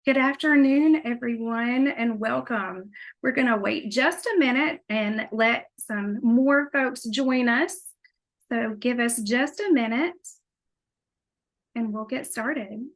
Good afternoon, everyone, and welcome. We're going to wait just a minute and let some more folks join us. So give us just a minute and we'll get started.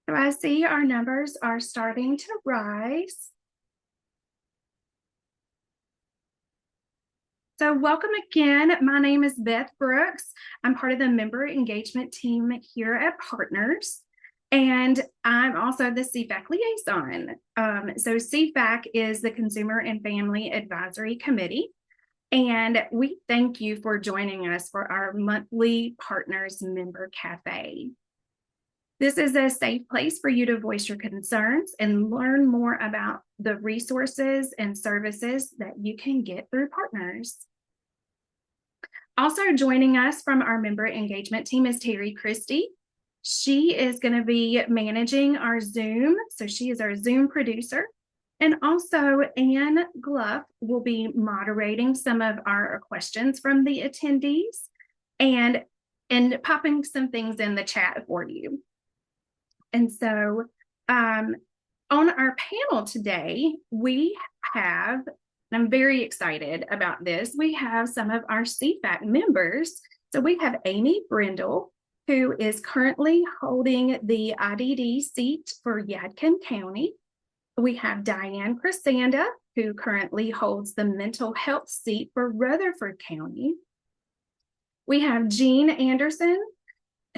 So I see our numbers are starting to rise. So welcome again. My name is Beth Brooks. I'm part of the member engagement team here at Partners, and I'm also the CFAC liaison. So CFAC is the Consumer and Family Advisory Committee, and we thank you for joining us for our monthly Partners Member Cafe. This is a safe place for you to voice your concerns and learn more about the resources and services that you can get through Partners. Also joining us from our member engagement team is Terry Christie. She is going to be managing our Zoom, so she is our Zoom producer. And also Anne Gluff will be moderating some of our questions from the attendees and popping some things in the chat for you. And so on our panel today, we have, and I'm very excited about this, we have some of our CFAC members. So we have Amy Brindle, who is currently holding the IDD seat for Yadkin County. We have Diane Crisanda, who currently holds the mental health seat for Rutherford County. We have Jean Anderson,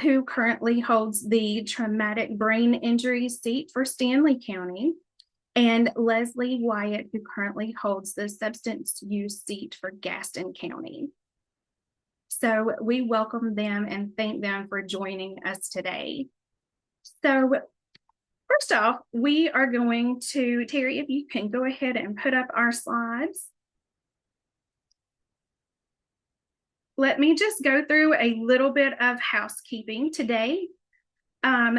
who currently holds the traumatic brain injury seat for Stanley County, and Leslie Wyatt, who currently holds the substance use seat for Gaston County. So we welcome them and thank them for joining us today. So first off, we are going to, Terry, if you can go ahead and put up our slides. Let me just go through a little bit of housekeeping today.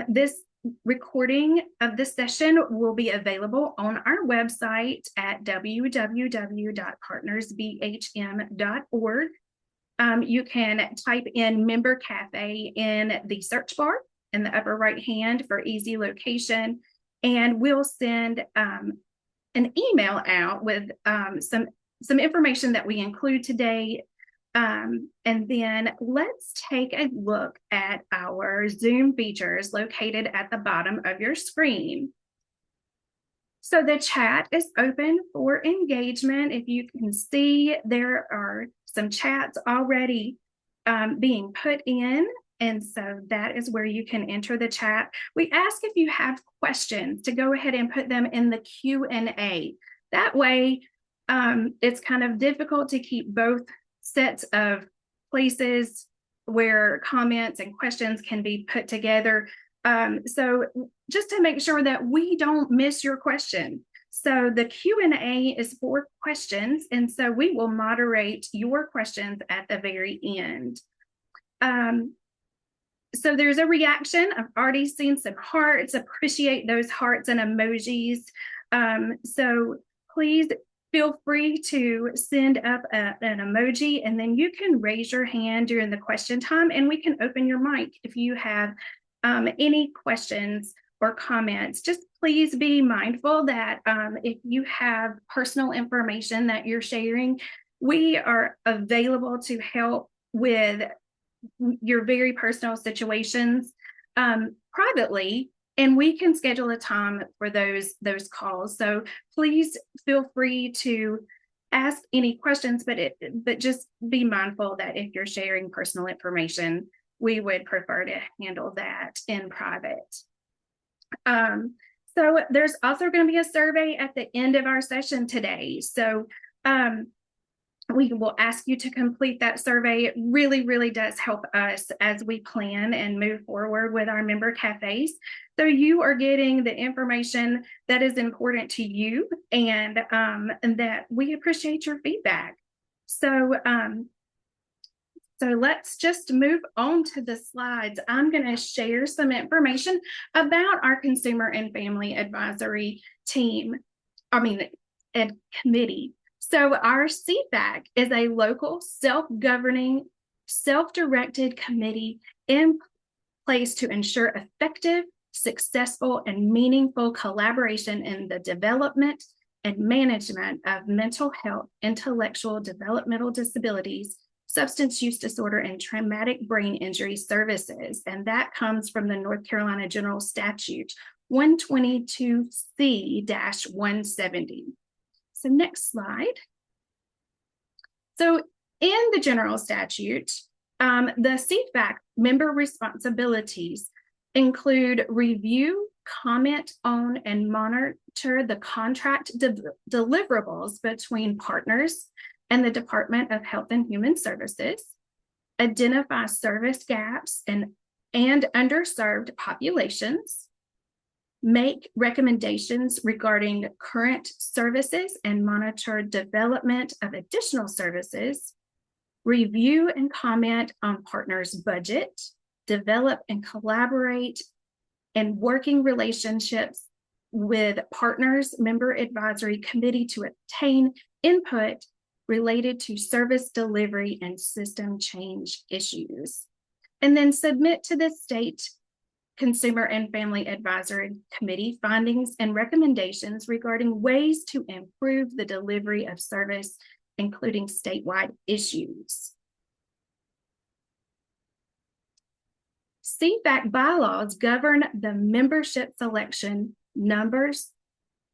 This recording of this session will be available on our website at www.partnersbhm.org. You can type in Member Cafe in the search bar in the upper right hand for easy location, and we'll send an email out with some information that we include today. And then let's take a look at our Zoom features located at the bottom of your screen. So the chat is open for engagement. If you can see, there are some chats already being put in. And so that is where you can enter the chat. We ask if you have questions to go ahead and put them in the Q&A. That way, it's kind of difficult to keep both sets of places where comments and questions can be put together. So just to make sure that we don't miss your question. So the Q&A is for questions, and so we will moderate your questions at the very end. So there's a reaction. I've already seen some hearts. Appreciate those hearts and emojis. So please feel free to send up an emoji, and then you can raise your hand during the question time and we can open your mic if you have any questions or comments. Just please be mindful that if you have personal information that you're sharing, we are available to help with your very personal situations privately, and we can schedule a time for those calls. So please feel free to ask any questions, but just be mindful that if you're sharing personal information, we would prefer to handle that in private. So there's also going to be a survey at the end of our session today. So We will ask you to complete that survey. It really, really does help us as we plan and move forward with our member cafes. So you are getting the information that is important to you, and that we appreciate your feedback. So let's just move on to the slides. I'm going to share some information about our Consumer and Family Advisory team, and committee. So our CFAC is a local self-governing, self-directed committee in place to ensure effective, successful, and meaningful collaboration in the development and management of mental health, intellectual developmental disabilities, substance use disorder, and traumatic brain injury services. And that comes from the North Carolina General Statute 122C-170. So next slide. So in the general statute, the CFAC member responsibilities include review, comment on, and monitor the contract deliverables between partners and the Department of Health and Human Services, identify service gaps and underserved populations, make recommendations regarding current services and monitor development of additional services, review and comment on partners' budget, develop and collaborate and working relationships with partners, member advisory committee to obtain input related to service delivery and system change issues, and then submit to the state Consumer and Family Advisory Committee findings and recommendations regarding ways to improve the delivery of service, including statewide issues. CFAC bylaws govern the membership selection, numbers,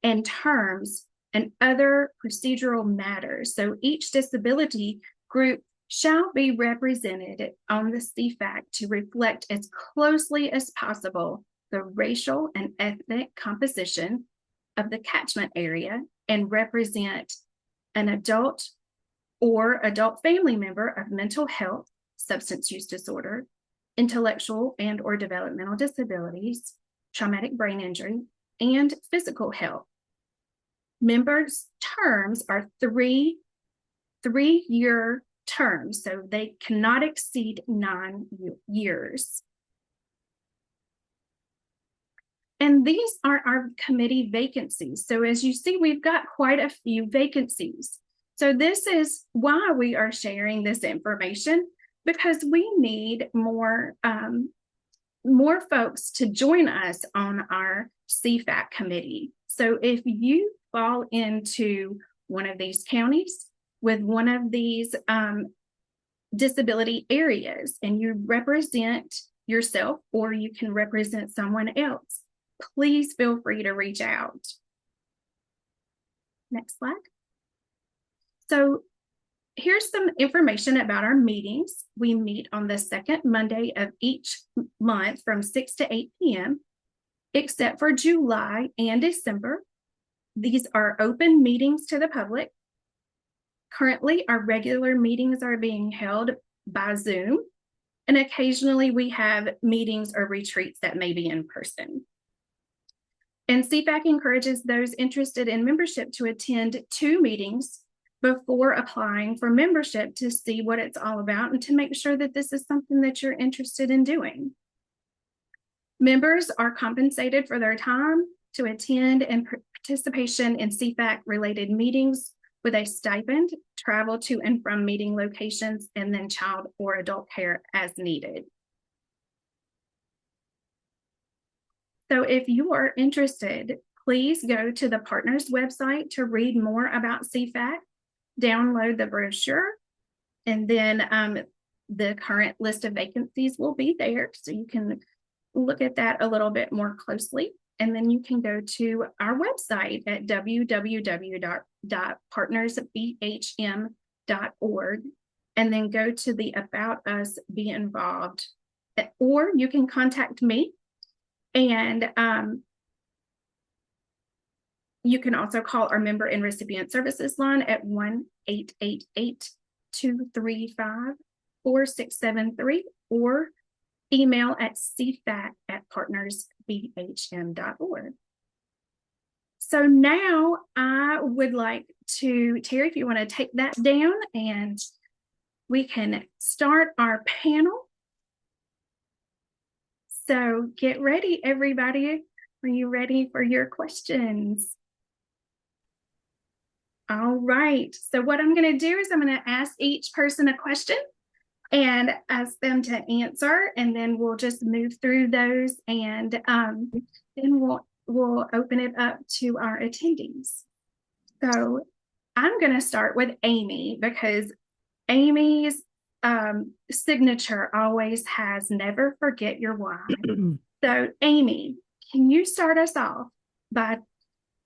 and terms, and other procedural matters. So each disability group shall be represented on the CFAC to reflect as closely as possible the racial and ethnic composition of the catchment area and represent an adult or adult family member of mental health, substance use disorder, intellectual and or developmental disabilities, traumatic brain injury, and physical health. Members' terms are three-year terms, so they cannot exceed 9 years. And these are our committee vacancies. So as you see, we've got quite a few vacancies. So this is why we are sharing this information, because we need more folks to join us on our CFAC committee. So if you fall into one of these counties with one of these disability areas and you represent yourself, or you can represent someone else, please feel free to reach out. Next slide. So here's some information about our meetings. We meet on the second Monday of each month from 6 to 8 p.m., except for July and December. These are open meetings to the public. Currently, our regular meetings are being held by Zoom, and occasionally we have meetings or retreats that may be in person. And CFAC encourages those interested in membership to attend 2 meetings before applying for membership to see what it's all about and to make sure that this is something that you're interested in doing. Members are compensated for their time to attend and participation in CFAC related meetings with a stipend, travel to and from meeting locations, and then child or adult care as needed. So if you are interested, please go to the partners website to read more about CFAC, download the brochure, and then the current list of vacancies will be there, so you can look at that a little bit more closely. And then you can go to our website at www.partnersbhm.org and then go to the About Us, Be Involved. Or you can contact me, and You can also call our member and recipient services line at 1-888-235-4673 or email at cfac@partnersbhm.org. So now I would like to, Terry, if you want to take that down, and we can start our panel. So get ready, everybody. Are you ready for your questions? All right. So what I'm going to do is I'm going to ask each person a question and ask them to answer, and then we'll just move through those, and then we'll open it up to our attendees. So I'm going to start with Amy, because Amy's signature always has "never forget your why." So Amy, can you start us off by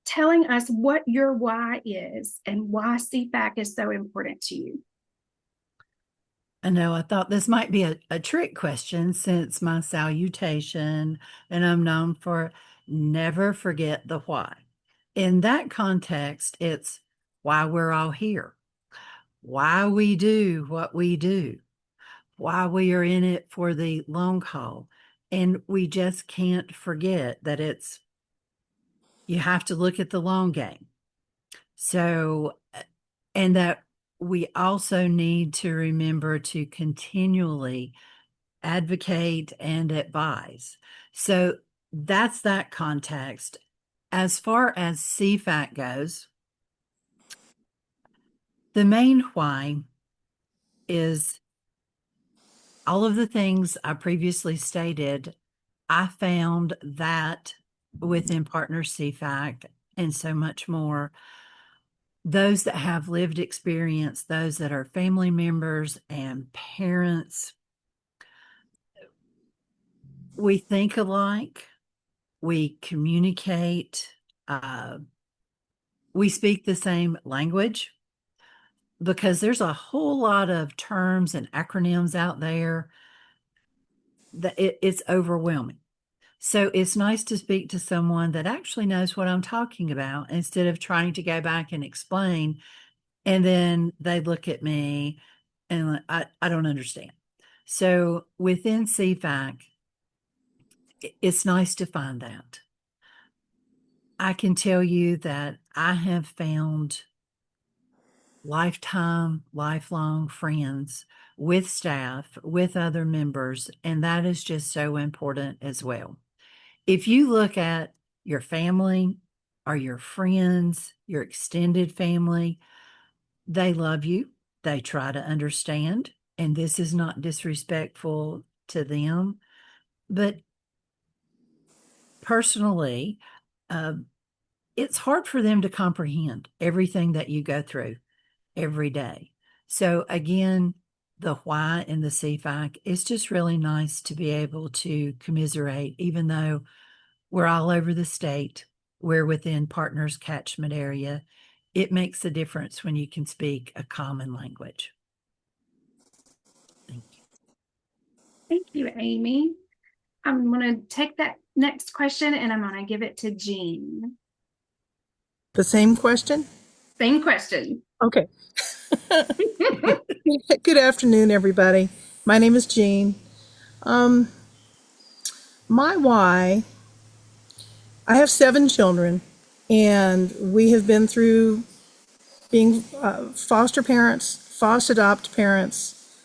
telling us what your why is and why CFAC is so important to you? I know, I thought this might be a trick question since my salutation, and I'm known for never forget the why. In that context, it's why we're all here, why we do what we do, why we are in it for the long haul. And we just can't forget that you have to look at the long game. So, and that we also need to remember to continually advocate and advise. So that's that context. As far as CFAC goes, the main why is all of the things I previously stated. I found that within Partner CFAC and so much more, those that have lived experience, those that are family members and parents, we think alike, we communicate, we speak the same language, because there's a whole lot of terms and acronyms out there that it's overwhelming. So it's nice to speak to someone that actually knows what I'm talking about, instead of trying to go back and explain, and then they look at me and I don't understand. So within CFAC, it's nice to find that. I can tell you that I have found lifelong friends with staff, with other members, and that is just so important as well. If you look at your family or your friends, your extended family, they love you, they try to understand, and this is not disrespectful to them, but personally, it's hard for them to comprehend everything that you go through every day. So again, the why in the CFAC, it's just really nice to be able to commiserate, even though we're all over the state, we're within Partners catchment area. It makes a difference when you can speak a common language. Thank you. Thank you, Amy. I'm going to take that next question and I'm going to give it to Jean. The same question? Same question. Okay. Good afternoon, everybody. My name is Jean. My why, I have 7 children, and we have been through being foster parents, foster adopt parents.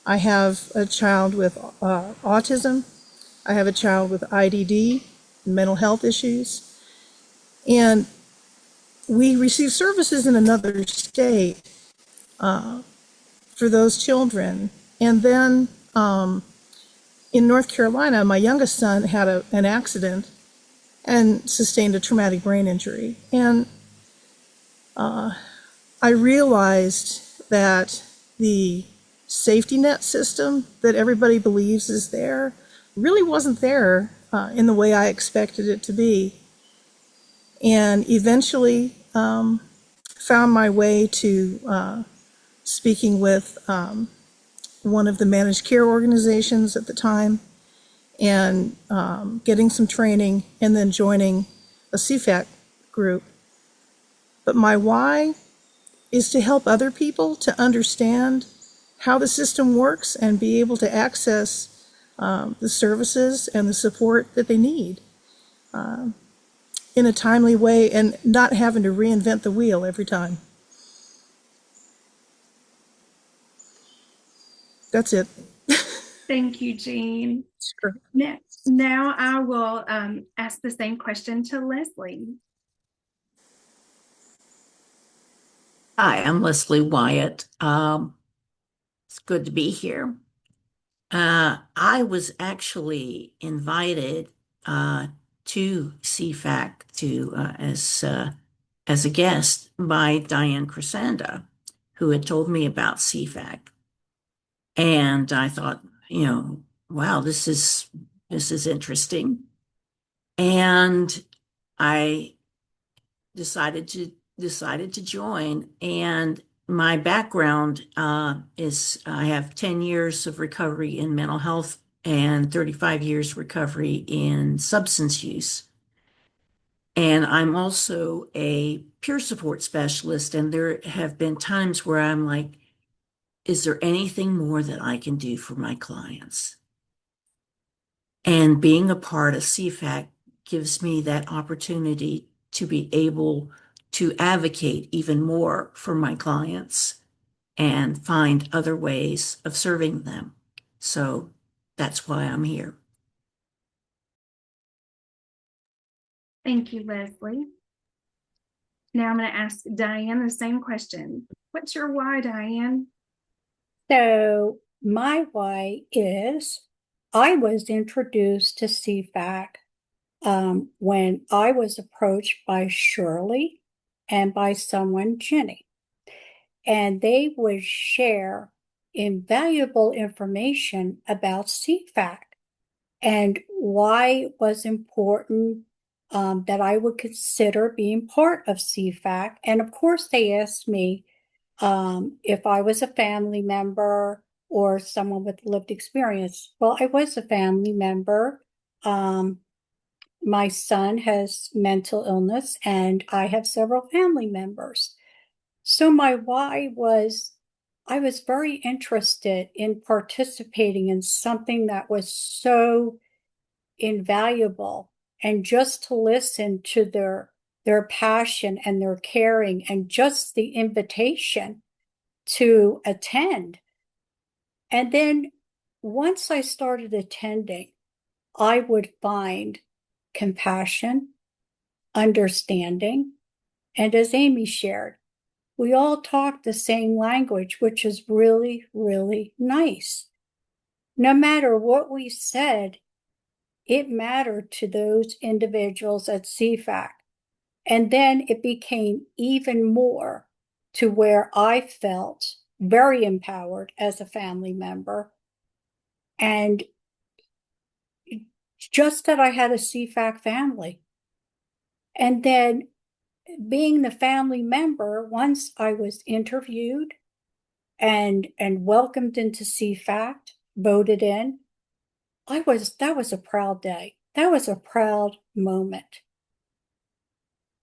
I have a child with autism. I have a child with IDD, mental health issues. And we receive services in another state for those children. And then in North Carolina, my youngest son had an accident and sustained a traumatic brain injury. And I realized that the safety net system that everybody believes is there really wasn't there in the way I expected it to be. And eventually found my way to speaking with one of the managed care organizations at the time, and getting some training, and then joining a CFAC group. But my why is to help other people to understand how the system works and be able to access the services and the support that they need in a timely way and not having to reinvent the wheel every time. That's it. Thank you, Jean. Sure. Now I will ask the same question to Leslie. Hi, I'm Leslie Wyatt. It's good to be here. I was actually invited to CFAC as a guest by Diane Crescenda, who had told me about CFAC, and I thought, wow, this is interesting, and I decided to join. And my background is I have 10 years of recovery in mental health and 35 years recovery in substance use. And I'm also a peer support specialist. And there have been times where I'm like, is there anything more that I can do for my clients? And being a part of CFAC gives me that opportunity to be able to advocate even more for my clients and find other ways of serving them. So that's why I'm here. Thank you, Leslie. Now I'm going to ask Diane the same question. What's your why, Diane? So my why is I was introduced to CFAC when I was approached by Shirley and by someone, Jenny. And they would share invaluable information about CFAC and why it was important that I would consider being part of CFAC. And of course, they asked me if I was a family member or someone with lived experience. Well, I was a family member. My son has mental illness, and I have several family members. So my why was I was very interested in participating in something that was so invaluable, and just to listen to their passion and their caring and just the invitation to attend. And then once I started attending, I would find compassion, understanding, and as Amy shared, we all talk the same language, which is really, really nice. No matter what we said, it mattered to those individuals at CFAC. And then it became even more to where I felt very empowered as a family member. And just that I had a CFAC family. And then being the family member, once I was interviewed and welcomed into CFAC, voted in, that was a proud day. That was a proud moment.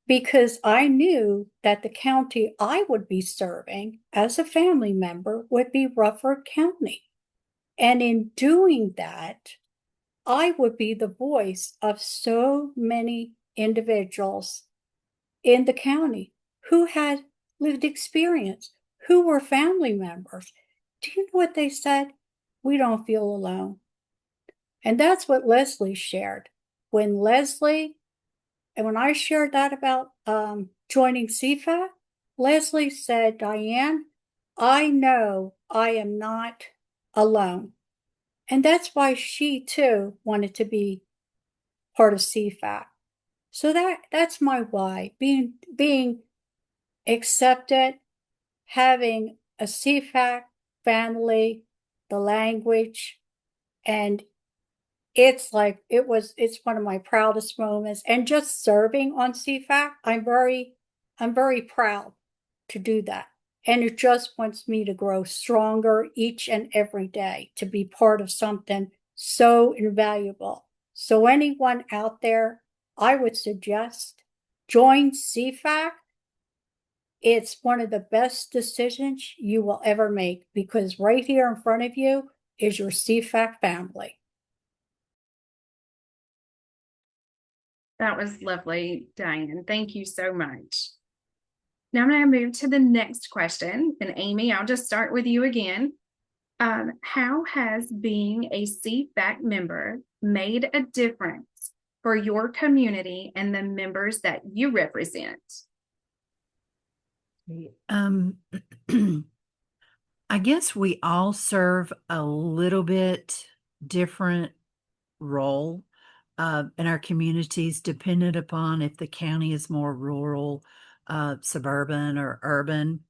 Because I knew that the county I would be serving as a family member would be Rutherford County. And in doing that, I would be the voice of so many individuals in the county who had lived experience, who were family members. Do you know what they said? We don't feel alone. And that's what Leslie shared. When I shared that about joining CFAC, Leslie said, Diane, I know I am not alone. And that's why she too wanted to be part of CFAC. So that's my why. Being accepted, having a CFAC family, the language, and it's one of my proudest moments. And just serving on CFAC, I'm very proud to do that. And it just wants me to grow stronger each and every day, to be part of something so invaluable. So anyone out there, I would suggest join CFAC It's one of the best decisions you will ever make because right here in front of you is your CFAC family. That was lovely, Diane. Thank you so much. Now I'm going to move to the next question. And Amy, I'll just start with you again. How has being a CFAC member made a difference for your community and the members that you represent? I guess we all serve a little bit different role in our communities, dependent upon if the county is more rural, suburban, or urban.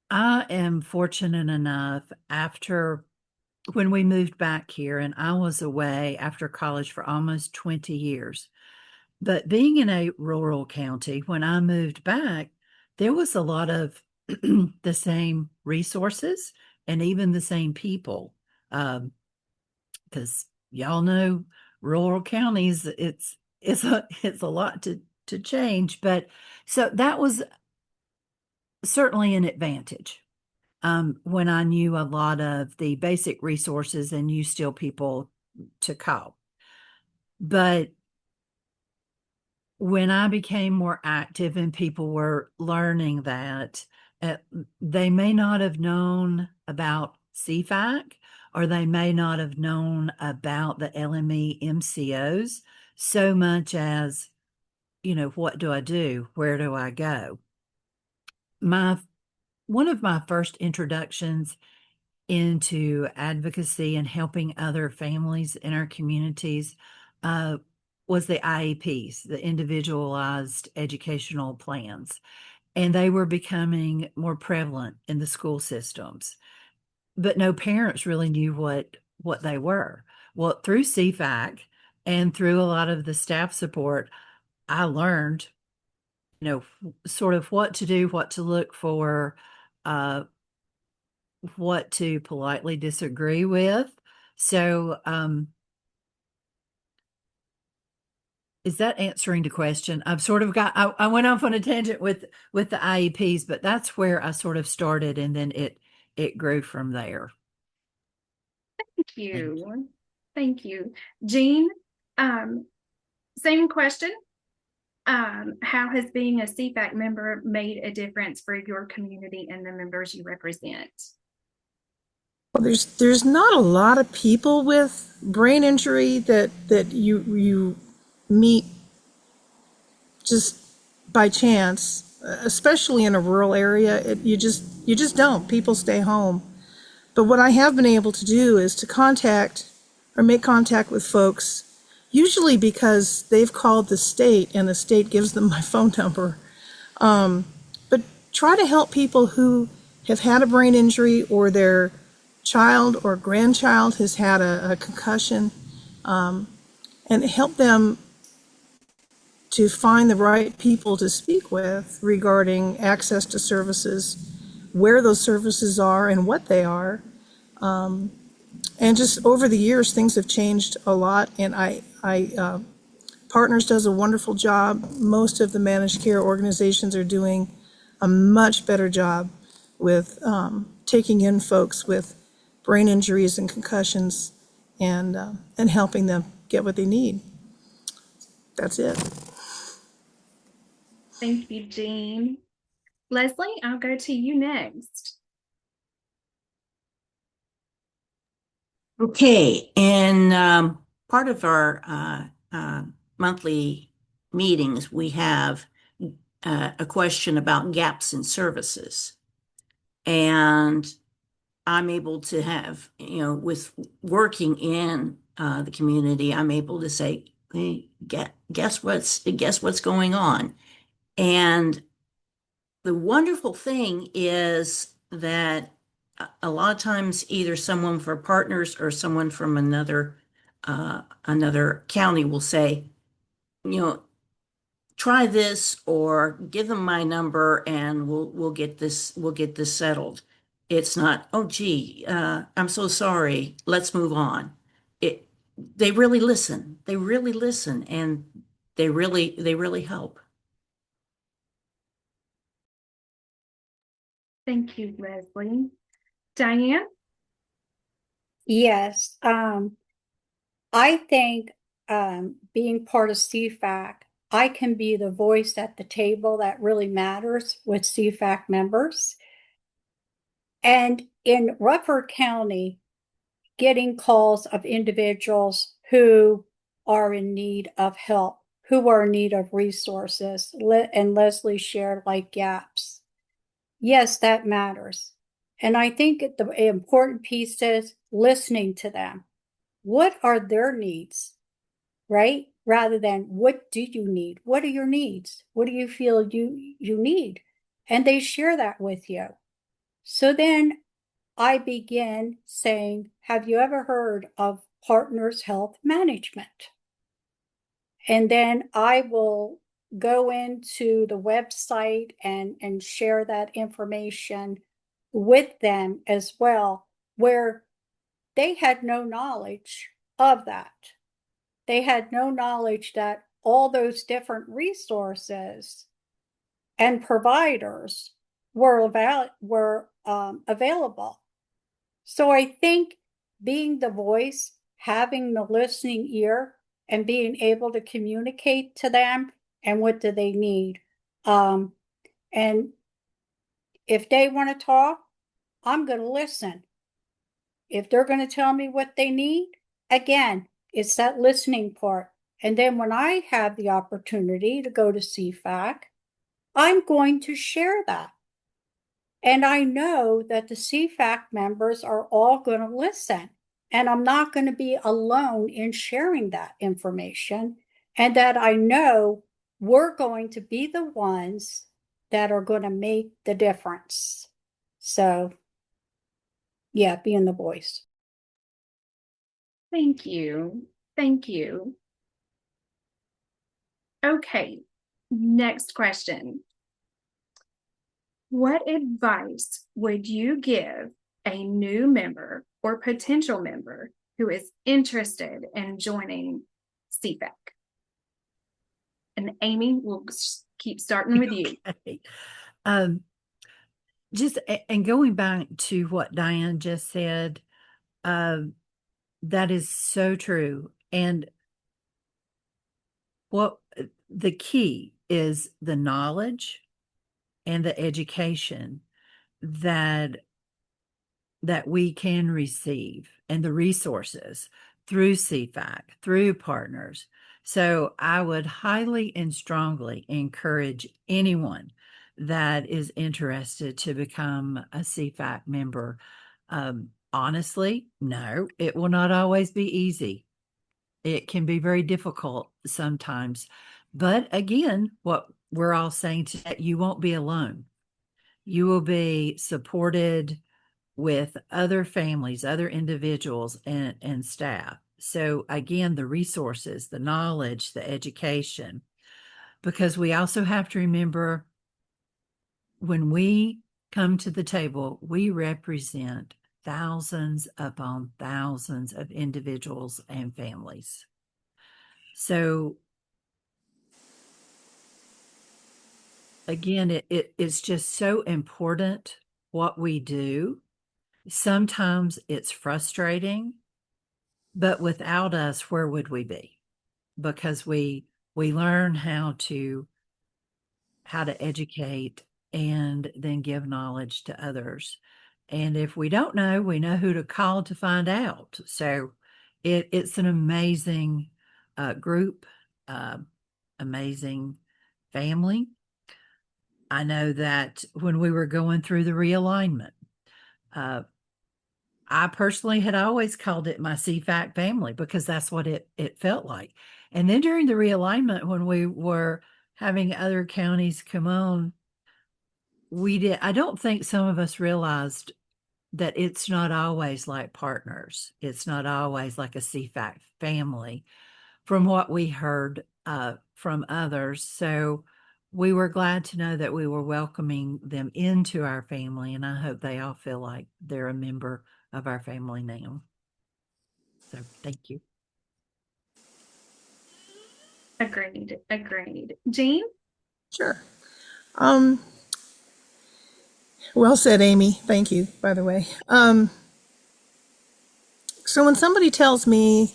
I am fortunate enough after when we moved back here, and I was away after college for almost 20 years. But being in a rural county, when I moved back, there was a lot of the same resources and even the same people. Because y'all know rural counties, it's a lot to change. But so that was certainly an advantage. When I knew a lot of the basic resources and knew still people to call. But when I became more active and people were learning that, uh, they may not have known about CFAC or they may not have known about the LME MCOs so much as, what do I do? Where do I go? One of my first introductions into advocacy and helping other families in our communities uh, was the IEPs, the individualized educational plans. And they were becoming more prevalent in the school systems. But no parents really knew what they were. Well, through CFAC and through a lot of the staff support, I learned, sort of what to do, what to look for, uh, what to politely disagree with. So, is that answering the question? I've sort of I went off on a tangent with the IEPs, but that's where I sort of started, and then it grew from there. Thank you. Thank you. Jean, same question. How has being a CFAC member made a difference for your community and the members you represent? Well, there's not a lot of people with brain injury that you meet just by chance, especially in a rural area. You just don't. People stay home. But what I have been able to do is to contact or make contact with folks, usually because they've called the state and the state gives them my phone number. But try to help people who have had a brain injury or their child or grandchild has had a concussion, and help them to find the right people to speak with regarding access to services, where those services are and what they are. And just over the years, things have changed a lot, and Partners does a wonderful job. Most of the managed care organizations are doing a much better job with taking in folks with brain injuries and concussions and helping them get what they need. That's it. Thank you, Jean. Leslie, I'll go to you next. Okay, and part of our monthly meetings, we have a question about gaps in services. And I'm able to have, with working in the community, I'm able to say, hey, guess what's going on? And the wonderful thing is that a lot of times either someone for Partners or someone from another county will say, try this or give them my number and we'll get this settled. It's not, oh gee, I'm so sorry, let's move on. They really listen. They really listen and they really help. Thank you, Leslie. Diane? Yes, I think being part of CFAC, I can be the voice at the table that really matters with CFAC members. And in Rutherford County, getting calls of individuals who are in need of help, who are in need of resources, and Leslie shared like gaps. Yes, that matters. And I think the important piece is listening to them. What are their needs, right? Rather than what do you need? What are your needs? What do you feel you need? And they share that with you. So then I begin saying, have you ever heard of Partners Health Management? And then I will go into the website and share that information with them as well, where they had no knowledge of that. They had no knowledge that all those different resources and providers were available. So I think being the voice, having the listening ear, and being able to communicate to them and what do they need. And if they want to talk, I'm going to listen. If they're going to tell me what they need, again, it's that listening part. And then when I have the opportunity to go to CFAC, I'm going to share that. And I know that the CFAC members are all going to listen. And I'm not going to be alone in sharing that information. And that I know we're going to be the ones that are going to make the difference. So, yeah, being the voice. Thank you. Thank you. Okay, next question. What advice would you give a new member or potential member who is interested in joining CFAC? And Amy, we'll keep starting with you. Okay. Just and going back to what Diane just said, that is so true. And what the key is the knowledge and the education that we can receive and the resources through CFAC, through partners. So I would highly and strongly encourage anyone that is interested to become a CFAC member. Honestly, no, it will not always be easy. It can be very difficult sometimes. But again, what we're all saying today, you won't be alone. You will be supported with other families, other individuals, and staff. So, again, the resources, the knowledge, the education, because we also have to remember when we come to the table, we represent thousands upon thousands of individuals and families. So, again, it's just so important what we do. Sometimes it's frustrating, but without us, where would we be? Because we learn how to educate and then give knowledge to others. And if we don't know, we know who to call to find out. So it's an amazing group, amazing family. I know that when we were going through the realignment, I personally had always called it my CFAC family because that's what it felt like. And then during the realignment, when we were having other counties come on, I don't think some of us realized that it's not always like partners. It's not always like a CFAC family from what we heard from others. So we were glad to know that we were welcoming them into our family, and I hope they all feel like they're a member of our family now. So thank you. Agreed. Jean? Sure. Well said, Amy. Thank you, by the way. So when somebody tells me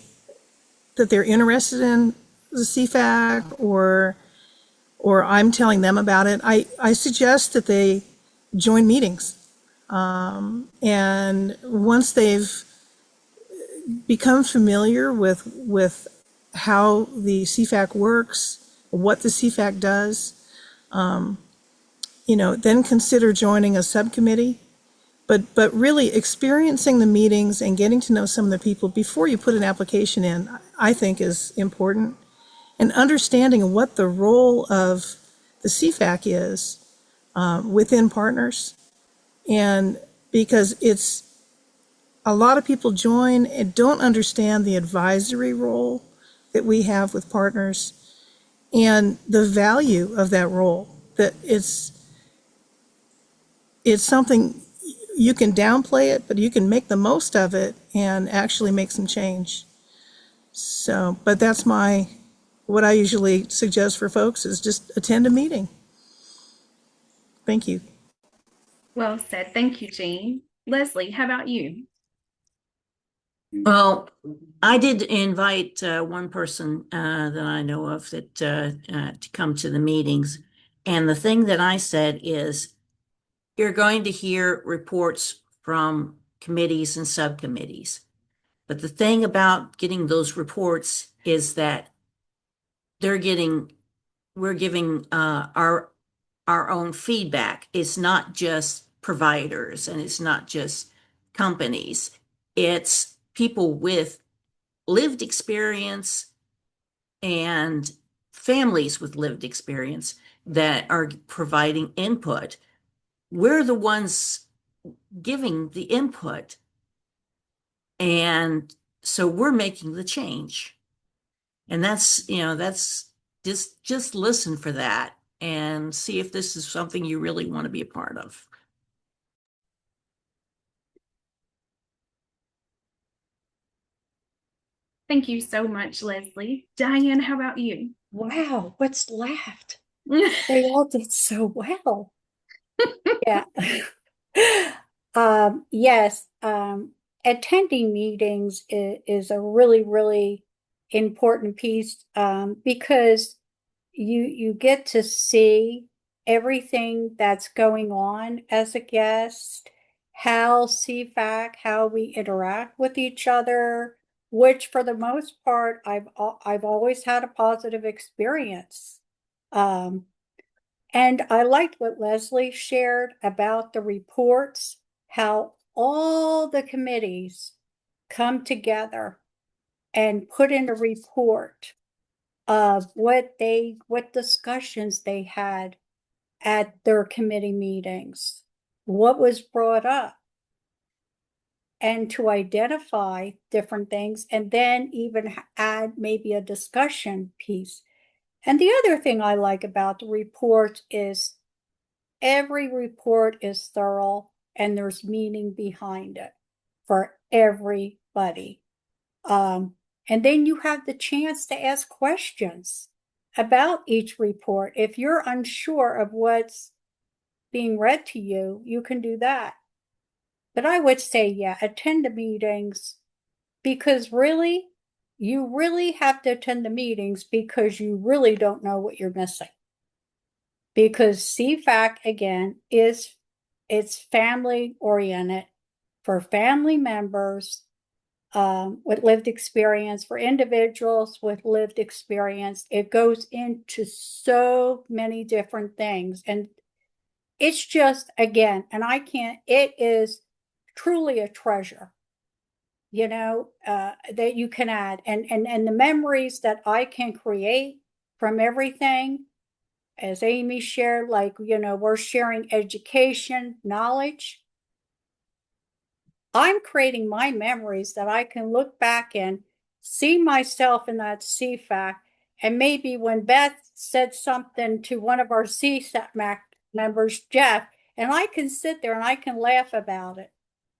that they're interested in the CFAC or I'm telling them about it, I suggest that they join meetings. And once they've become familiar with how the CFAC works, what the CFAC does, then consider joining a subcommittee. But really experiencing the meetings and getting to know some of the people before you put an application in, I think is important. And understanding what the role of the CFAC is within partners. And because it's a lot of people join and don't understand the advisory role that we have with partners and the value of that role, that it's something you can downplay it, but you can make the most of it and actually make some change. So, but that's what I usually suggest for folks is just attend a meeting. Thank you. Well said. Thank you, Jean. Leslie, how about you? Well, I did invite one person that I know of that to come to the meetings. And the thing that I said is, you're going to hear reports from committees and subcommittees. But the thing about getting those reports is that we're giving our own feedback. It's not just providers and it's not just companies. It's people with lived experience and families with lived experience that are providing input. We're the ones giving the input. And so we're making the change. And that's just listen for that and see if this is something you really want to be a part of. Thank you so much, Leslie. Diane, how about you? Wow, what's left? They all did so well. Yeah. Yes, attending meetings is a really, really important piece because you get to see everything that's going on as a guest, how CFAC, how we interact with each other, which for the most part I've always had a positive experience. Um, and I liked what Leslie shared about the reports, how all the committees come together and put in a report of what discussions they had at their committee meetings, what was brought up, and to identify different things, and then even add maybe a discussion piece. And the other thing I like about the report is every report is thorough and there's meaning behind it for everybody. And then you have the chance to ask questions about each report. If you're unsure of what's being read to you, you can do that. But I would say, yeah, attend the meetings because really, you really have to attend the meetings because you really don't know what you're missing. Because CFAC, again, it's family oriented for family members with lived experience, for individuals with lived experience. It goes into so many different things. And it's just, again, it is truly a treasure, that you can add. And the memories that I can create from everything, as Amy shared, like, we're sharing education, knowledge. I'm creating my memories that I can look back and see myself in that CFAC. And maybe when Beth said something to one of our CFAC members, Jeff, and I can sit there and I can laugh about it.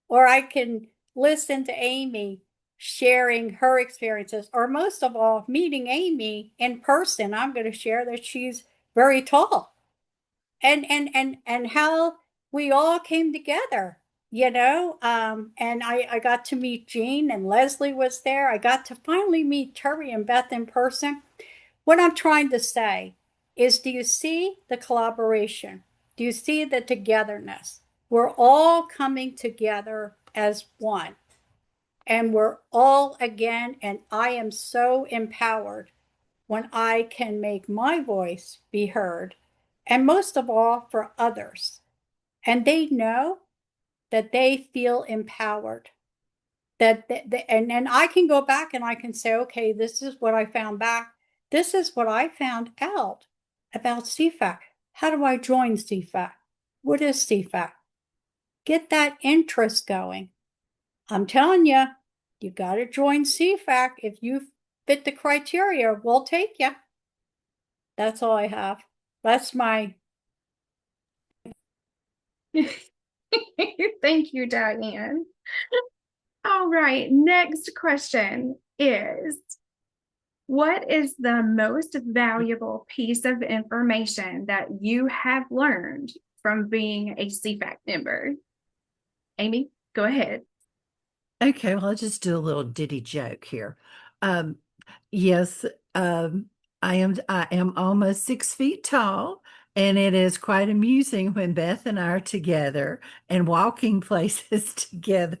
Or I can listen to Amy sharing her experiences, or most of all, meeting Amy in person. I'm going to share that she's very tall. And how we all came together, and I got to meet Jean, and Leslie was there. I got to finally meet Terry and Beth in person. What I'm trying to say is, do you see the collaboration? Do you see the togetherness? We're all coming together as one, and we're all again, and I am so empowered when I can make my voice be heard, and most of all for others. And they know that they feel empowered. And then I can go back and I can say, okay, this is what I found back. This is what I found out about CFAC. How do I join CFAC? What is CFAC? Get that interest going. I'm telling you, you got to join CFAC. If you fit the criteria, we'll take you. That's all I have. That's my. Thank you, Diane. All right, next question is, what is the most valuable piece of information that you have learned from being a CFAC member? Amy, go ahead. Okay, well, I'll just do a little ditty joke here. Um, yes, I am almost 6 feet tall, and it is quite amusing when Beth and I are together and walking places together.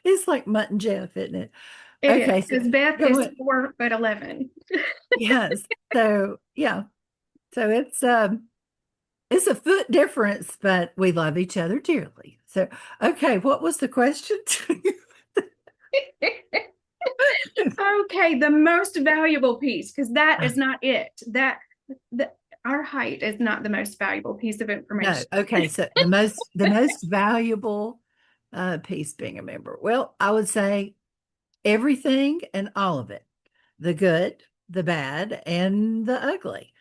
It's like Mutt and Jeff, isn't it? It is, Okay, so because Beth is going, 4'11". yes. So yeah, so it's a foot difference, but we love each other dearly. So okay, what was the question? Okay, the most valuable piece, because that is not it. Our height is not the most valuable piece of No, information. okay. So the most valuable piece being a member. Well, I would say everything and all of it, the good, the bad, and the ugly.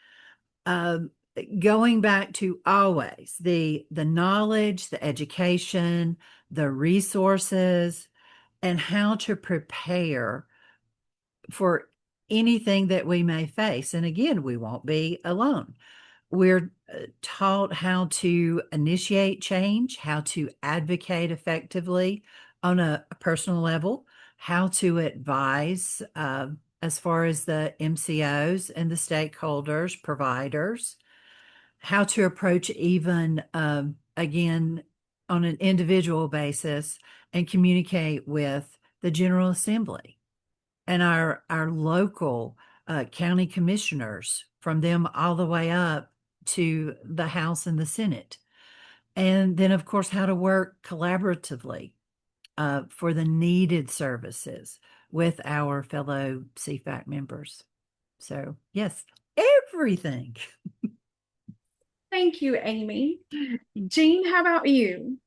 Um, Going back to always the knowledge, the education, the resources, and how to prepare for anything that we may face. And again, we won't be alone. We're taught how to initiate change, how to advocate effectively on a personal level, how to advise as far as the MCOs and the stakeholders, providers, how to approach even, again, on an individual basis and communicate with the General Assembly and our local county commissioners, from them all the way up to the House and the Senate. And then, of course, how to work collaboratively for the needed services with our fellow CFAC members. So, yes, everything. Thank you, Amy. Jean, how about you?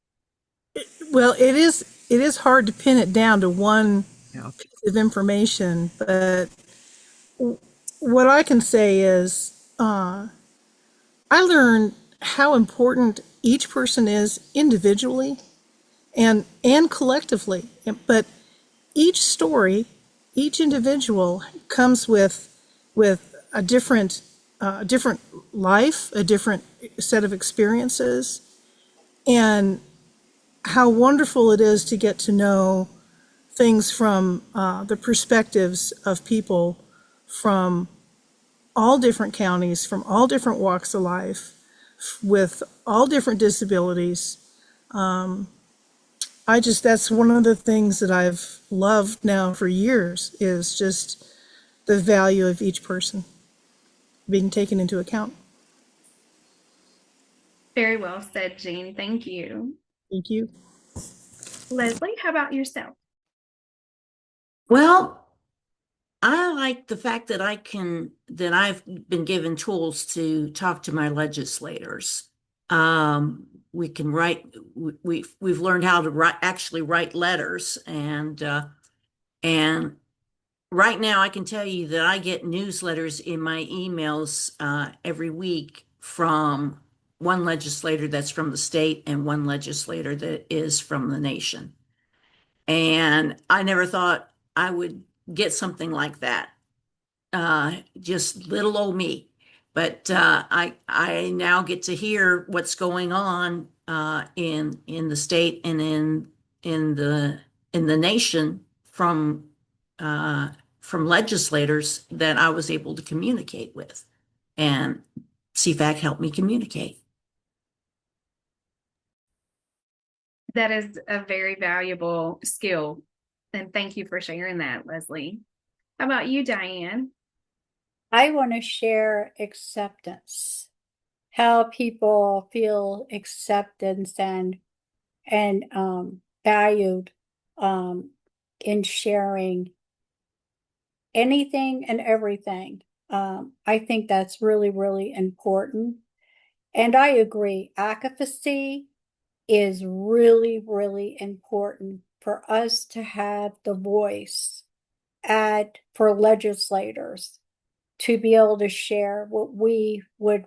Well, it is hard to pin it down to one Yeah. piece of information, but what I can say is I learned how important each person is individually and collectively. But each story, each individual comes with a different life, a different set of experiences, and how wonderful it is to get to know things from the perspectives of people from all different counties, from all different walks of life, with all different disabilities. That's one of the things that I've loved now for years, is just the value of each person being taken into account. Very well said, Jean. Thank you. Thank you. Leslie, how about yourself? Well, I like the fact that I've been given tools to talk to my legislators. We can write, we've learned how to actually write letters, and right now I can tell you that I get newsletters in my emails every week from one legislator that's from the state and one legislator that is from the nation. And I never thought I would get something like that. Just little old me. But I now get to hear what's going on in the state and in the nation from legislators that I was able to communicate with, and CFAC helped me communicate. That is a very valuable skill. And thank you for sharing that, Leslie. How about you, Diane? I want to share acceptance, how people feel acceptance and valued in sharing anything and everything. I think that's really, really important. And I agree, advocacy is really, really important for us to have the voice for legislators to be able to share what we would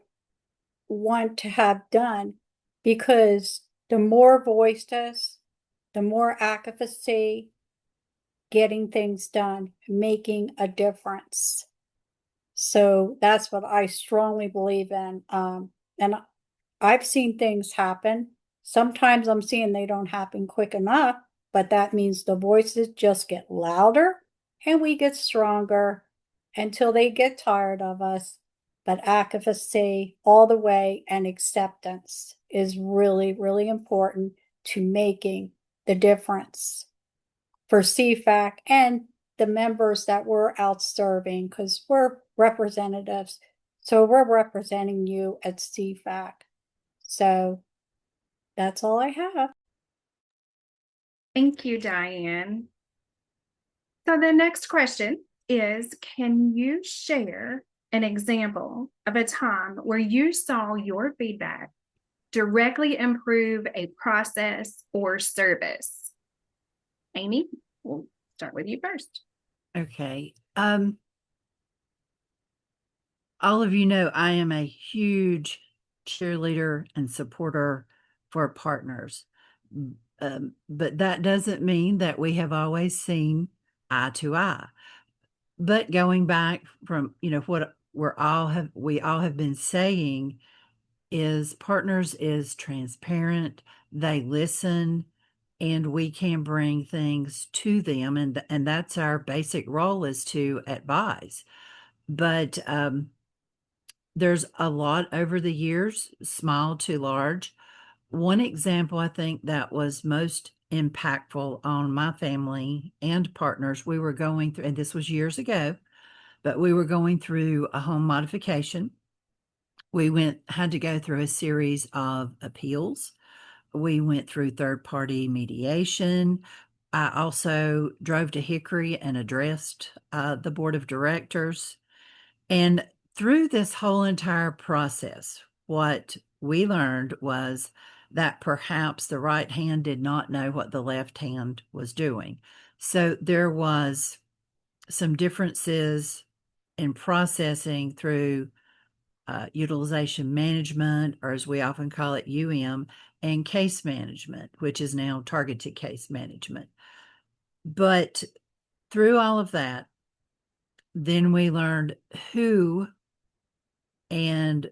want to have done, because the more voices, the more advocacy, getting things done, making a difference. So that's what I strongly believe in. And I've seen things happen. Sometimes I'm seeing they don't happen quick enough, but that means the voices just get louder and we get stronger until they get tired of us. But advocacy all the way and acceptance is really, really important to making the difference for CFAC and the members that we're out serving, because we're representatives. So we're representing you at CFAC. So that's all I have. Thank you, Diane. So the next question is, can you share an example of a time where you saw your feedback directly improve a process or service? Amy, we'll start with you first. Okay. All of you know I am a huge cheerleader and supporter for partners. But that doesn't mean that we have always seen eye to eye. But going back from, what we all have been saying is partners is transparent. They listen, and we can bring things to them, and that's our basic role, is to advise. But there's a lot over the years, small to large. One example I think that was most impactful on my family and partners, we were going through, and this was years ago, but we were going through a home modification. We had to go through a series of appeals. We went through third-party mediation. I also drove to Hickory and addressed the board of directors. And through this whole entire process, what we learned was that perhaps the right hand did not know what the left hand was doing. So there was some differences in processing through utilization management, or as we often call it, and case management, which is now targeted case management. But through all of that, then we learned who and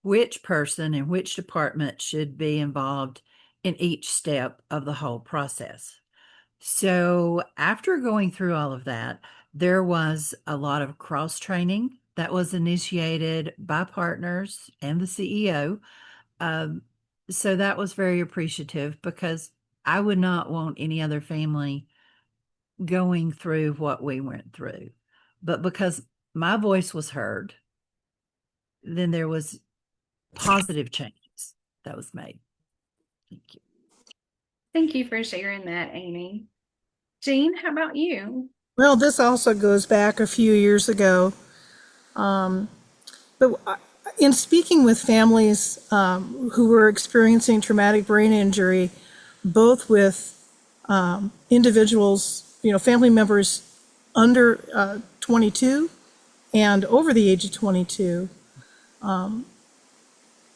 which person and which department should be involved in each step of the whole process. So after going through all of that, there was a lot of cross training that was initiated by partners and the CEO. So that was very appreciative, because I would not want any other family going through what we went through. But because my voice was heard, then there was positive changes that was made. Thank you. Thank you for sharing that, Amy. Jean, how about you? Well, this also goes back a few years ago. But in speaking with families who were experiencing traumatic brain injury, both with individuals, family members under 22 and over the age of 22,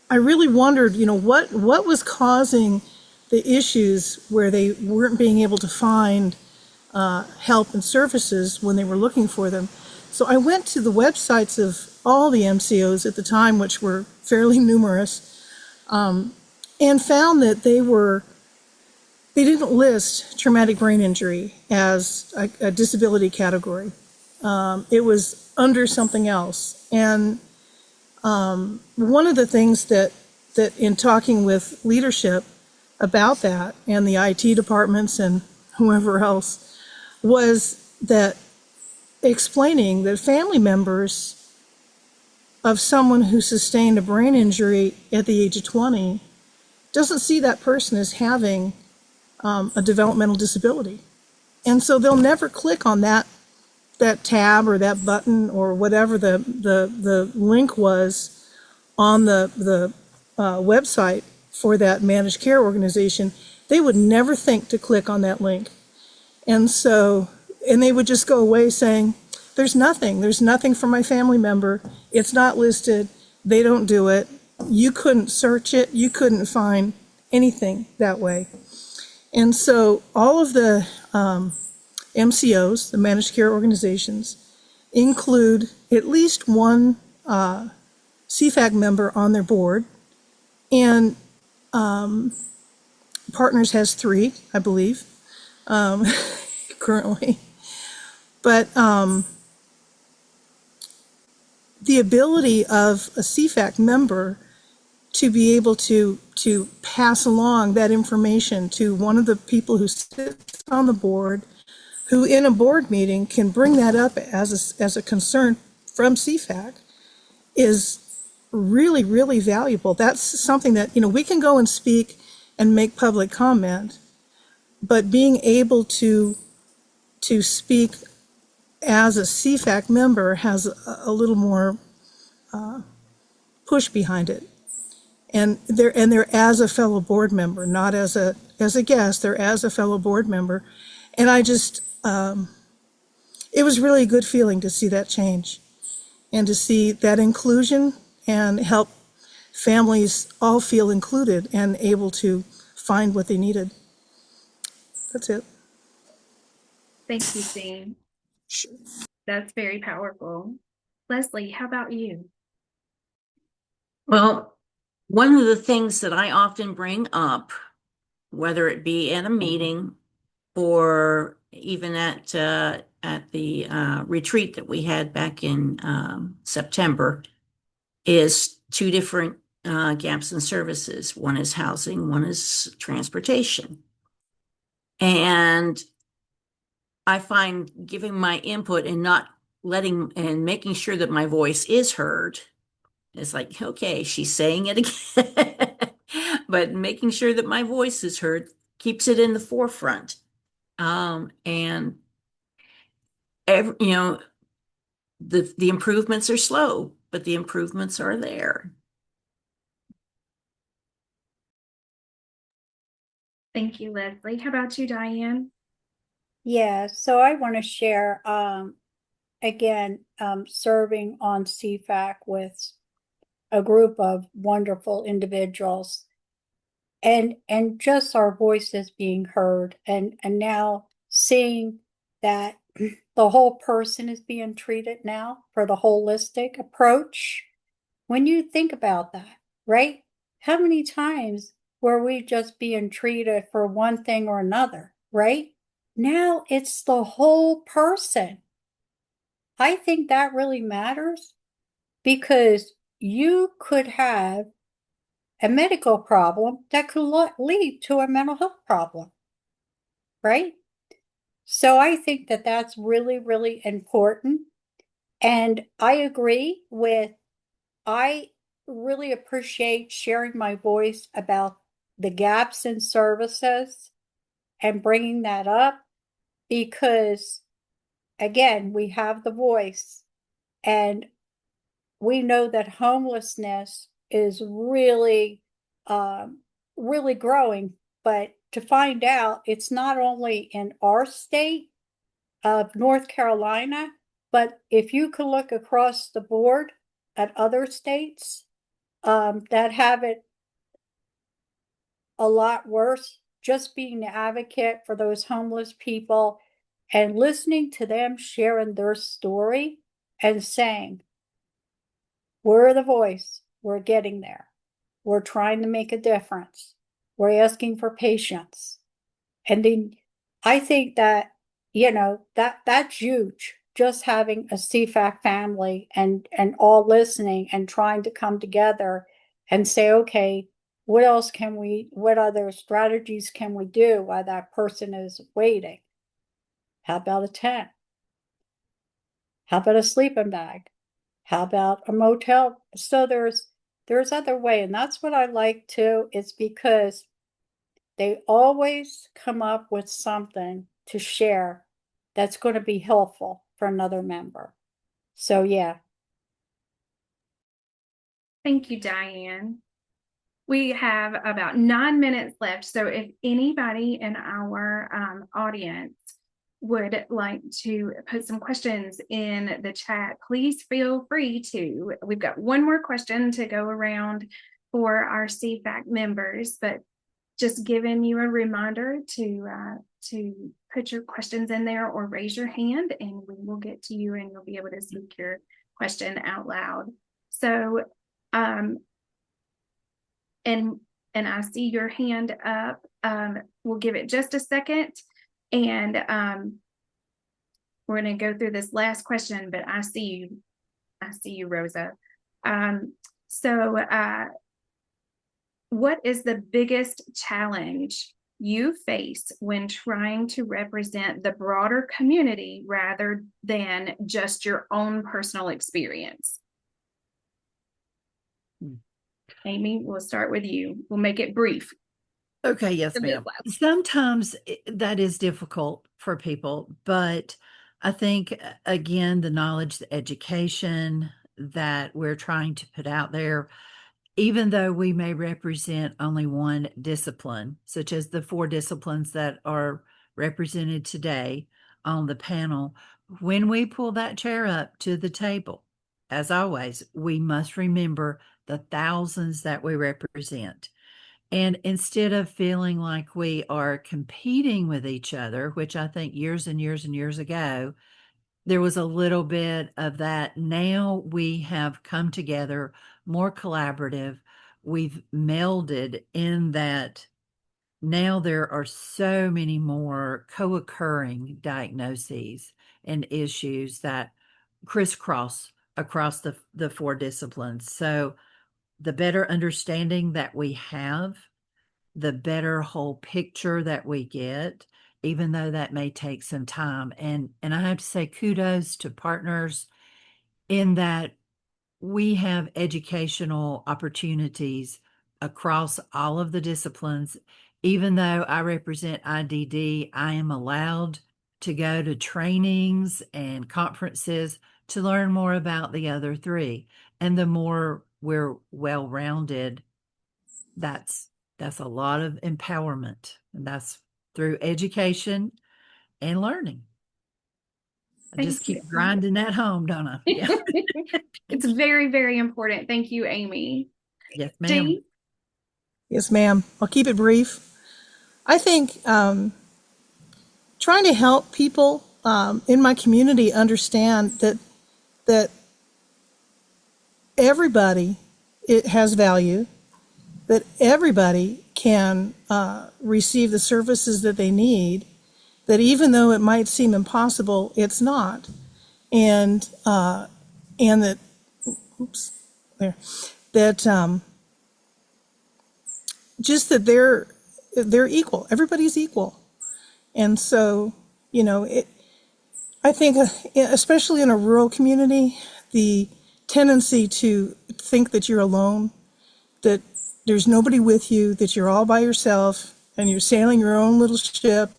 I really wondered, what was causing the issues where they weren't being able to find help and services when they were looking for them. So I went to the websites of all the MCOs at the time, which were fairly numerous, and found that they didn't list traumatic brain injury as a disability category. It was under something else. And one of the things that in talking with leadership about that, and the IT departments and whoever else, was that explaining that family members of someone who sustained a brain injury at the age of 20 doesn't see that person as having a developmental disability. And so they'll never click on that tab or that button or whatever the link was on the website for that managed care organization. They would never think to click on that link. And they would just go away saying, there's nothing for my family member. It's not listed. They don't do it. You couldn't search it. You couldn't find anything that way. And so all of the MCOs, the managed care organizations, include at least one CFAC member on their board, and Partners has 3, I believe, currently. But the ability of a CFAC member to be able to pass along that information to one of the people who sits on the board, who in a board meeting can bring that up as a concern from CFAC, is really, really valuable. That's something that, we can go and speak and make public comment, but being able to speak as a CFAC member has a little more push behind it. And they're as a fellow board member, not as a guest. They're as a fellow board member, and I just it was really a good feeling to see that change, and to see that inclusion and help families all feel included and able to find what they needed. That's it. Thank you, Jean. That's very powerful. Leslie, how about you? Well, one of the things that I often bring up, whether it be at a meeting or even at the retreat that we had back in September, is 2 different gaps in services. One is housing, one is transportation. And I find giving my input and not making sure that my voice is heard. It's like, okay, she's saying it again, but making sure that my voice is heard keeps it in the forefront. And the improvements are slow, but the improvements are there. Thank you, Leslie. How about you, Diane? Yeah, so I want to share, again, serving on CFAC with a group of wonderful individuals, and just our voices being heard, and now seeing that the whole person is being treated now for the holistic approach. When you think about that, right? How many times were we just being treated for one thing or another, right? Now it's the whole person. I think that really matters, because you could have a medical problem that could lead to a mental health problem, right? So I think that that's really, really important. And I agree I really appreciate sharing my voice about the gaps in services and bringing that up, because, again, we have the voice, and we know that homelessness is really, really growing. But to find out, it's not only in our state of North Carolina, but if you could look across the board at other states that have it a lot worse, just being the advocate for those homeless people and listening to them sharing their story and saying, we're the voice, we're getting there, we're trying to make a difference, we're asking for patience. And then I think that, that's huge. Just having a CFAC family and all listening and trying to come together and say, okay, what other strategies can we do while that person is waiting? How about a tent? How about a sleeping bag? How about a motel? So there's other way, and that's what I like too. It's because they always come up with something to share that's going to be helpful for another member. So yeah. Thank you, Diane. We have about 9 minutes left. So if anybody in our audience would like to put some questions in the chat, please feel free to. We've got one more question to go around for our CFAC members, but just giving you a reminder to put your questions in there or raise your hand, and we will get to you and you'll be able to speak your question out loud. So and I see your hand up. We'll give it just a second, and we're going to go through this last question, but I see you, Rosa. What is the biggest challenge you face when trying to represent the broader community rather than just your own personal experience? Amy, we'll start with you. We'll make it brief. Okay, yes, ma'am. Sometimes that is difficult for people, but I think, again, the knowledge, the education that we're trying to put out there, even though we may represent only one discipline, such as the 4 disciplines that are represented today on the panel, when we pull that chair up to the table, as always, we must remember the thousands that we represent. And instead of feeling like we are competing with each other, which I think years and years and years ago, there was a little bit of that. Now we have come together more collaborative. We've melded in that now there are so many more co-occurring diagnoses and issues that crisscross across the 4 disciplines. So the better understanding that we have, the better whole picture that we get, even though that may take some time. And I have to say kudos to partners in that we have educational opportunities across all of the disciplines. Even though I represent IDD, I am allowed to go to trainings and conferences to learn more about the other 3. And the more we're well-rounded, that's a lot of empowerment, and that's through education and learning. I just keep grinding at home, don't I? Yeah. It's very, very important. Thank you, Amy. Yes, ma'am. Jean? Yes, ma'am. I'll keep it brief. I think trying to help people in my community understand that everybody it has value, that everybody can receive the services that they need, that even though it might seem impossible, it's not, and that just that they're equal. Everybody's equal, and so I think especially in a rural community, the tendency to think that you're alone, that there's nobody with you, that you're all by yourself and you're sailing your own little ship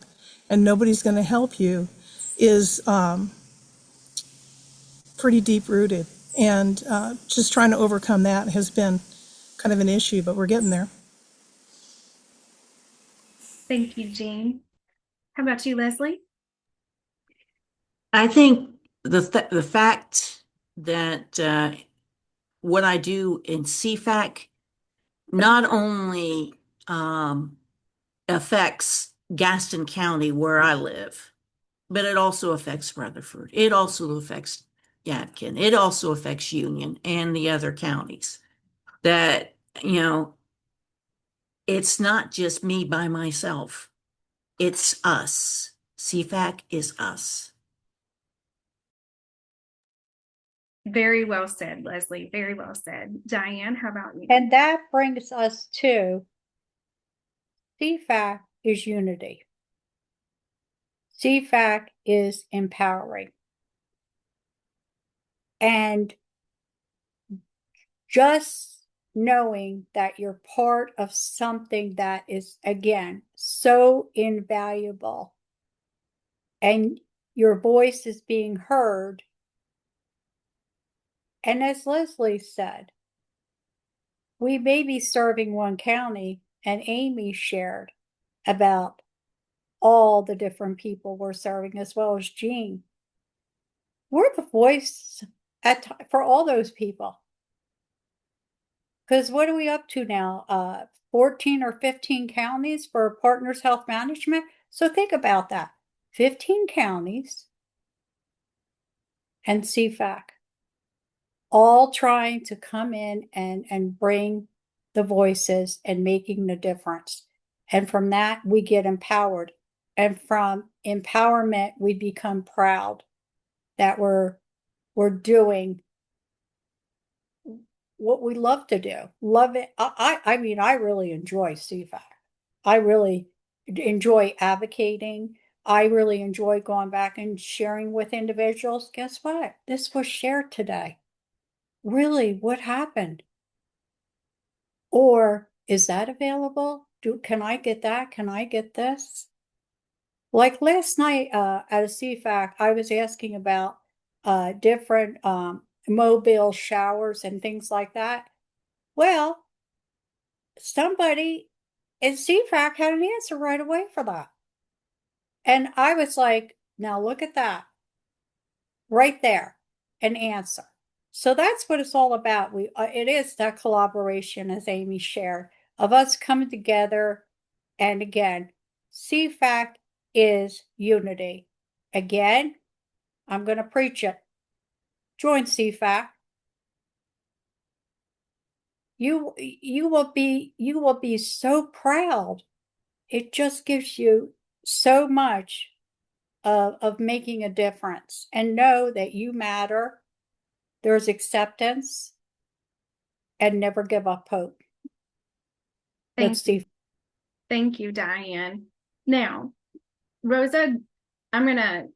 and nobody's going to help you is pretty deep rooted. And just trying to overcome that has been kind of an issue, but we're getting there. Thank you, Jean. How about you, Leslie? I think the fact that what I do in CFAC not only affects Gaston County where I live, but it also affects Rutherford. It also affects Yadkin. It also affects Union and the other counties. That, you know, it's not just me by myself. It's us. CFAC is us. Very well said, Leslie. Very well said. Diane, how about you? And that brings us to CFAC is unity. CFAC is empowering. And just knowing that you're part of something that is, again, so invaluable and your voice is being heard. And as Leslie said, we may be serving one county, and Amy shared about all the different people we're serving, as well as Jean. We're the voice for all those people. Because what are we up to now? 14 or 15 counties for Partners Health Management. So think about that. 15 counties and CFAC all trying to come in and bring the voices and making the difference. And from that, we get empowered. And from empowerment, we become proud that we're doing what we love to do. Love it. I mean, I really enjoy CFAC. I really enjoy advocating. I really enjoy going back and sharing with individuals. Guess what? This was shared today. Really, what happened? Or is that available? Can I get that? Can I get this? Like last night at a CFAC, I was asking about different mobile showers and things like that. Well, somebody in CFAC had an answer right away for that. And I was like, now look at that. Right there, an answer. So that's what it's all about. It is that collaboration, as Amy shared, of us coming together. And again, CFAC is unity. Again, I'm going to preach it. Join CFAC. You will be so proud. It just gives you so much of making a difference, and know that you matter. There's acceptance, and never give up hope. Thank you. Thank you, Diane. Now, Rosa, I'm going to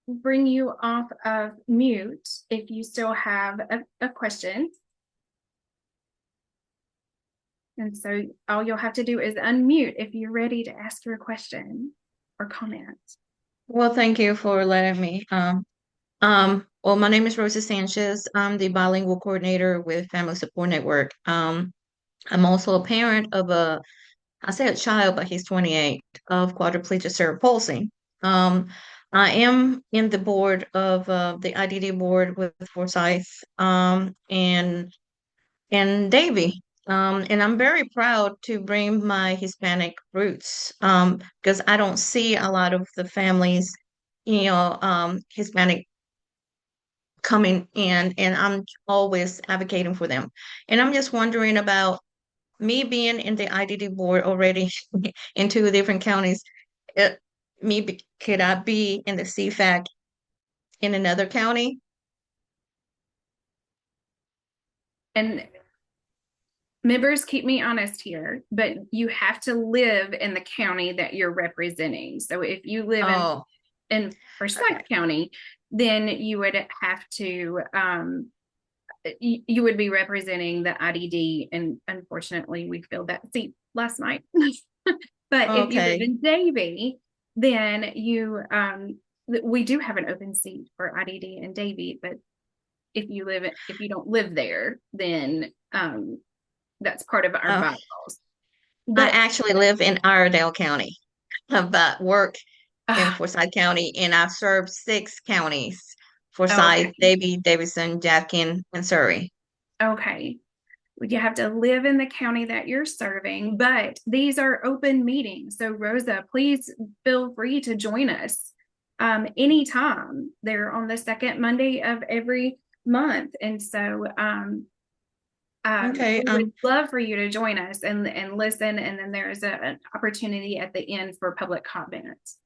bring you off of mute if you still have a question. And so all you'll have to do is unmute if you're ready to ask your question or comment. Well, thank you for letting me. Well, my name is Rosa Sanchez. I'm the bilingual coordinator with Family Support Network. I'm also a parent of I say a child, but he's 28, of quadriplegic cerebral palsy. I am in the board of the IDD board with Forsyth and Davy. And I'm very proud to bring my Hispanic roots because I don't see a lot of the families, Hispanic coming in, and I'm always advocating for them. And I'm just wondering about me being in the IDD board already in 2 different counties. Could I be in the CFAC in another county? And members, keep me honest here, but you have to live in the county that you're representing. So if you live in Forsyth County, then you would have to, you would be representing the IDD. And unfortunately, we filled that seat last night. But if you live in Davie, then we do have an open seat for IDD in Davie. But if you don't live there, then that's part of our bylaws. But I actually live in Iredell County, but work in Forsyth County, and I've served 6 counties: Forsyth, Davie, Davidson, Yadkin, and Surrey. Okay. You have to live in the county that you're serving, but these are open meetings. So Rosa, please feel free to join us anytime. They're on the second Monday of every month. And so Okay. we would love for you to join us and listen. And then there's an opportunity at the end for public comments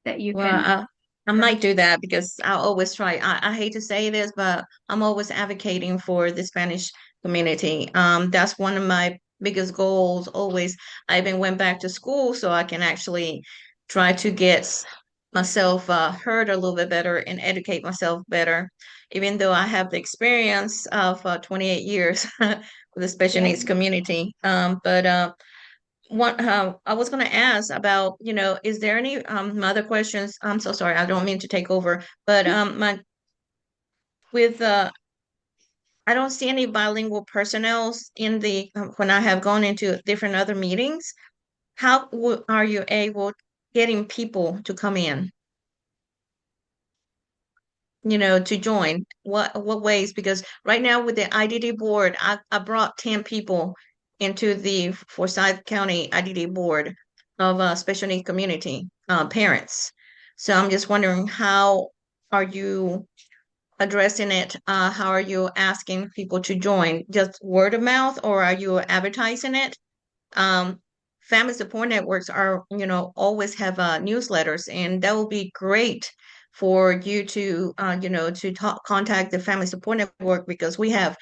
that you Well, can. I might do that because I always try. I hate to say this, but I'm always advocating for the Spanish community. That's one of my biggest goals. Always, I even went back to school so I can actually try to get myself heard a little bit better and educate myself better. Even though I have the experience of 28 years with the special Yeah. needs community, but what I was going to ask about, is there any other questions? I'm so sorry, I don't mean to take over, but my with I don't see any bilingual personnel in the when I have gone into different other meetings. How are you able getting people to come in? To join? What ways? Because right now with the IDD board, I brought 10 people into the Forsyth County IDD board of special needs community parents. So I'm just wondering, how are you addressing it? How are you asking people to join? Just word of mouth, or are you advertising it? um, Family support networks are, always have newsletters, and that will be great for you to, to talk, contact the family support network, because we have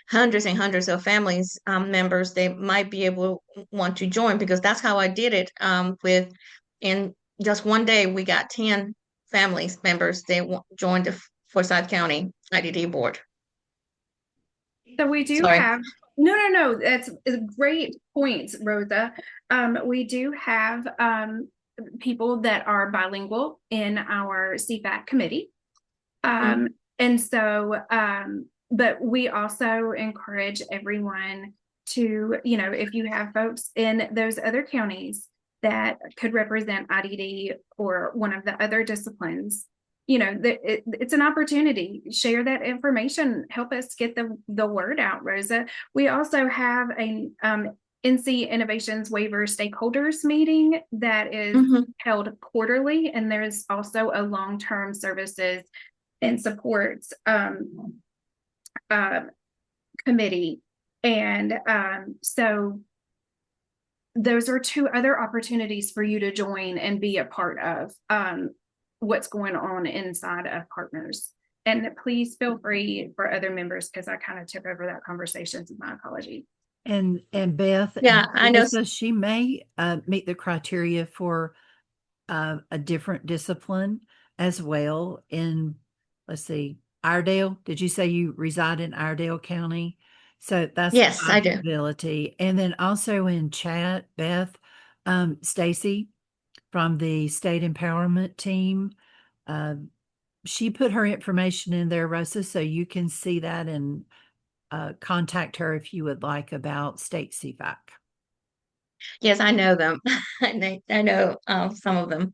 hundreds and hundreds of families members. They might be able want to join, because that's how I did it with in just one day we got 10 families members. They joined the Forsyth County IDD board. So we do Sorry. have, no, that's a great points, Rosa. We do have people that are bilingual in our CFAC committee. And so, but we also encourage everyone to, if you have folks in those other counties that could represent IDD or one of the other disciplines, it's an opportunity. Share that information. Help us get the word out, Rosa. We also have a NC Innovations Waiver Stakeholders meeting that is held quarterly, and there's also a long-term services and supports committee. And so those are two other opportunities for you to join and be a part of what's going on inside of Partners. And please feel free for other members, because I kind of took over that conversation. So my apologies. And Beth, Yeah, I know. Lisa, she may meet the criteria for a different discipline as well in, let's see, Iredell. Did you say you reside in Iredell County? So that's a Yes, I do. possibility. And then also in chat, Beth, Stacy from the state empowerment team, she put her information in there, Rosa, so you can see that and contact her if you would like about state CFAC. Yes, I know them. I know some of them.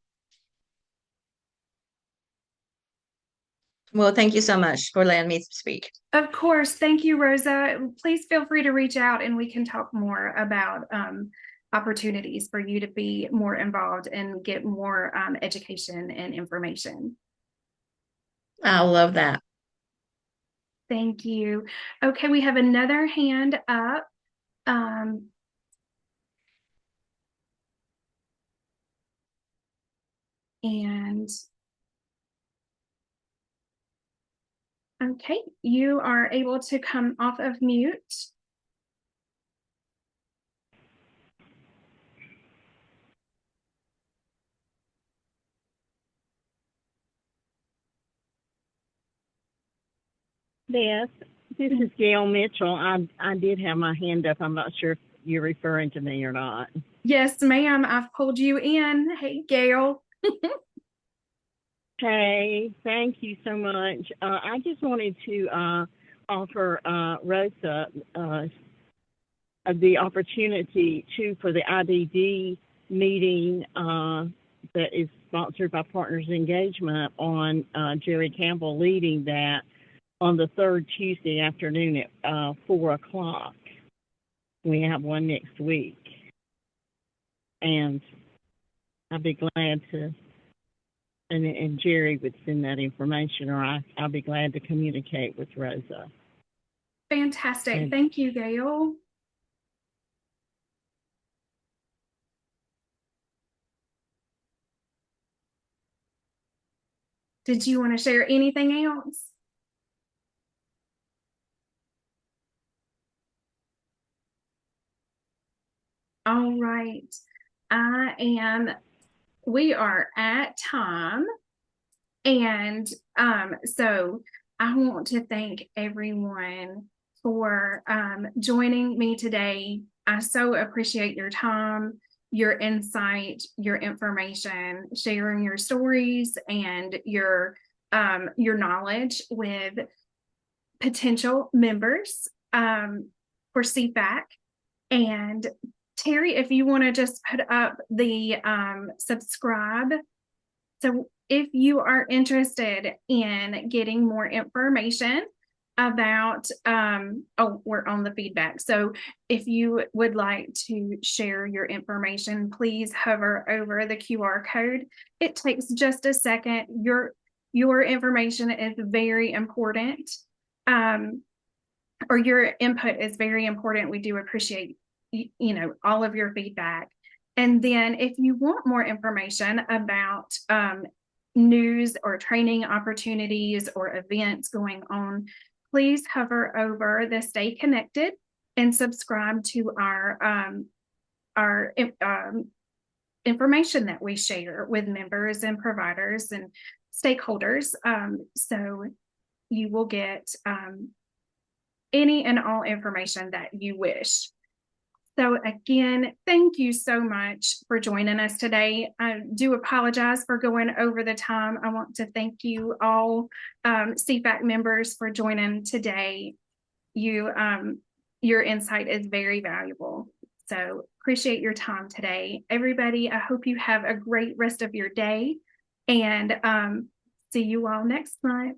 Well, thank you so much for letting me speak. Of course. Thank you, Rosa. Please feel free to reach out and we can talk more about opportunities for you to be more involved and get more education and information. I love that. Thank you. Okay, we have another hand up. And okay, you are able to come off of mute. Beth, this is Gail Mitchell. I did have my hand up. I'm not sure if you're referring to me or not. Yes, ma'am. I've pulled you in. Hey, Gail. Hey, thank you so much. I just wanted to offer Rosa the opportunity for the IDD meeting that is sponsored by Partners Engagement on Jerry Campbell leading that on the third Tuesday afternoon at 4 o'clock. We have one next week. And I'd be glad to and Jerry would send that information, or I'll be glad to communicate with Rosa. Fantastic. And Thank you, Gail. Did you want to share anything else? All right. We are at time. And so I want to thank everyone for joining me today. I so appreciate your time, your insight, your information, sharing your stories and your knowledge with potential members for CFAC. And Terry, if you want to just put up the subscribe. So if you are interested in getting more information about, we're on the feedback. So if you would like to share your information, please hover over the QR code. It takes just a second. Your information is very important, or your input is very important. We do appreciate, all of your feedback. And then if you want more information about news or training opportunities or events going on, please hover over the Stay Connected and subscribe to our information that we share with members and providers and stakeholders. So you will get any and all information that you wish. So again, thank you so much for joining us today. I do apologize for going over the time. I want to thank you all, CFAC members, for joining today. Your insight is very valuable. So appreciate your time today. Everybody, I hope you have a great rest of your day, and see you all next month.